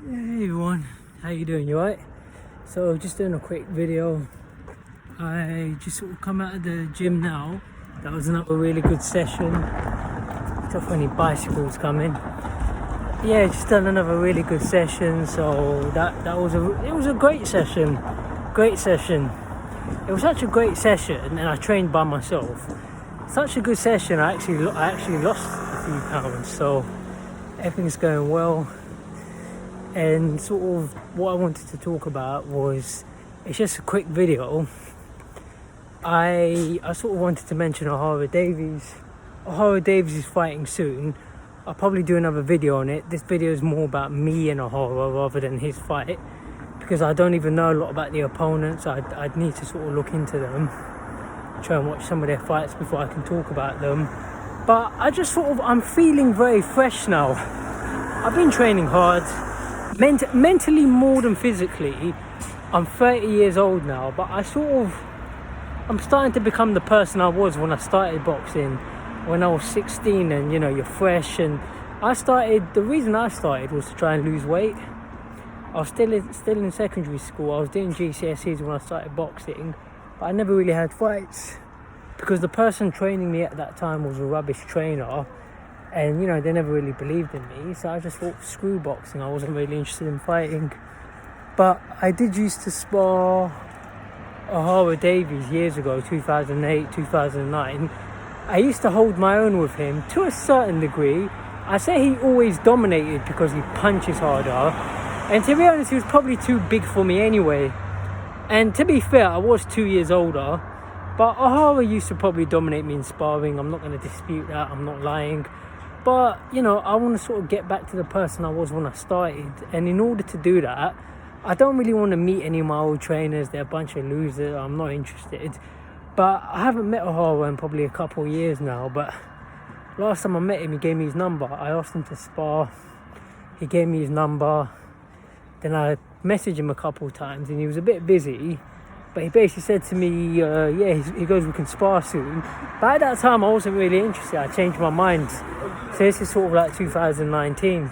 Hey everyone, how you doing? You alright? So just doing a quick video. I just sort of come out of the gym now. That was another really good session. Tough any bicycles coming. Yeah, just done another really good session. So it was a great session. Great session. It was such a great session, and I trained by myself. Such a good session. I actually lost a few pounds. So everything's going well. And sort of what I wanted to talk about was, it's just a quick video. I sort of wanted to mention Ohara Davies. Ohara Davies is fighting soon. I'll probably do another video on it. This video is more about me and Ohara rather than his fight, because I don't even know a lot about the opponents. I'd need to sort of look into them, try and watch some of their fights before I can talk about them. But I'm feeling very fresh now. I've been training hard. Mentally more than physically. I'm 30 years old now, but I'm starting to become the person I was when I started boxing when I was 16, and you're fresh. And the reason I started was to try and lose weight. I was still in secondary school. I was doing GCSEs when I started boxing, but I never really had fights because the person training me at that time was a rubbish trainer. And they never really believed in me, so I just thought, screw boxing. I wasn't really interested in fighting. But I did used to spar Ohara Davies years ago, 2008, 2009. I used to hold my own with him to a certain degree. I say he always dominated because he punches harder. And to be honest, he was probably too big for me anyway. And to be fair, I was 2 years older. But Ohara used to probably dominate me in sparring. I'm not going to dispute that. I'm not lying. But, I want to sort of get back to the person I was when I started. And in order to do that, I don't really want to meet any of my old trainers. They're a bunch of losers. I'm not interested. But I haven't met Ohara in probably a couple of years now. But last time I met him, he gave me his number. I asked him to spar. He gave me his number. Then I messaged him a couple of times, and he was a bit busy. But he basically said to me, he goes, we can spar soon. But at that time, I wasn't really interested. I changed my mind. So this is sort of like 2019.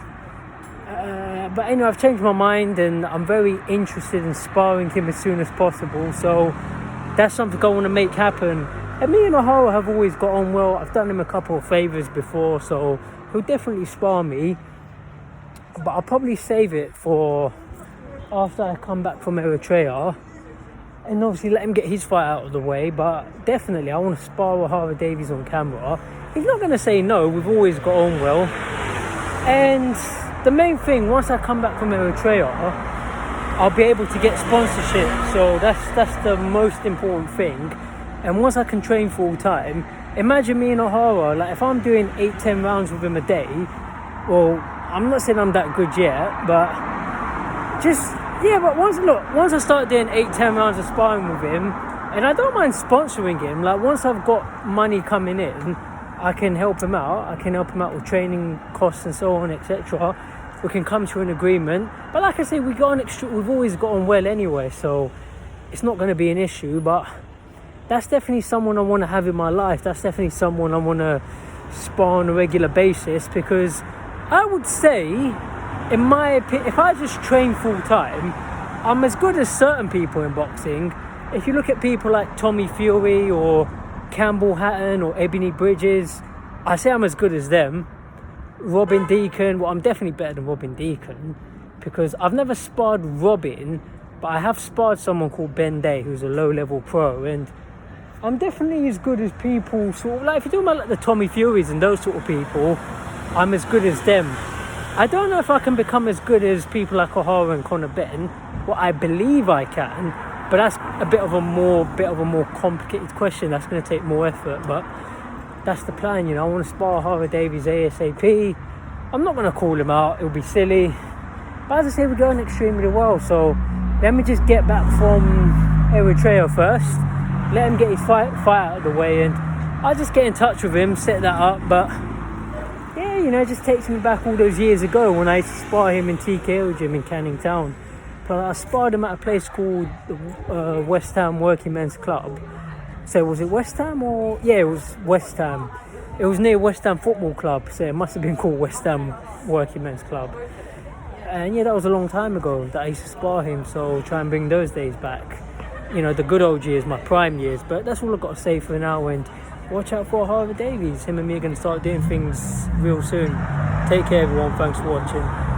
But anyway, I've changed my mind, and I'm very interested in sparring him as soon as possible. So that's something I want to make happen. And me and Ohara have always got on well. I've done him a couple of favours before, so he'll definitely spar me. But I'll probably save it for after I come back from Eritrea. And obviously let him get his fight out of the way. But definitely I want to spar Ohara Davies on camera. He's not going to say no. We've always got on well. And the main thing, once I come back from Eritrea, I'll be able to get sponsorship. So that's the most important thing. And once I can train full time, imagine me and Ohara, like if I'm doing 8-10 rounds with him a day, well, I'm not saying I'm that good yet, but once I start doing 8-10 rounds of sparring with him, and I don't mind sponsoring him, like once I've got money coming in, I can help him out. I can help him out with training costs and so on, etc. We can come to an agreement. But like I say, we've always got on well anyway, so it's not going to be an issue. But that's definitely someone I want to have in my life. That's definitely someone I want to spar on a regular basis, because I would say, in my opinion, if I just train full time, I'm as good as certain people in boxing. If you look at people like Tommy Fury or Campbell Hatton or Ebony Bridges, I say I'm as good as them. Robin Deacon, well, I'm definitely better than Robin Deacon, because I've never sparred Robin, but I have sparred someone called Ben Day, who's a low-level pro, and I'm definitely as good as people, sort of like, if you're talking about like the Tommy Furies and those sort of people, I'm as good as them. I don't know if I can become as good as people like Ohara and Conor Benn. Well, I believe I can, but that's a bit of a more complicated question. That's going to take more effort, but that's the plan. I want to spar Ohara Davies ASAP. I'm not going to call him out. It'll be silly. But as I say, we're going extremely well. So let me just get back from Eritrea first. Let him get his fight out of the way, and I'll just get in touch with him, set that up. But yeah, it just takes me back all those years ago when I used to spar him in TKO gym in Canning Town. But I sparred him at a place called West Ham Working Men's Club. So was it West Ham or... Yeah, it was West Ham. It was near West Ham Football Club, so it must have been called West Ham Working Men's Club. And yeah, that was a long time ago that I used to spar him, so try and bring those days back. You know, the good old years, my prime years. But that's all I've got to say for now, and watch out for Ohara Davies. Him and me are going to start doing things real soon. Take care everyone, thanks for watching.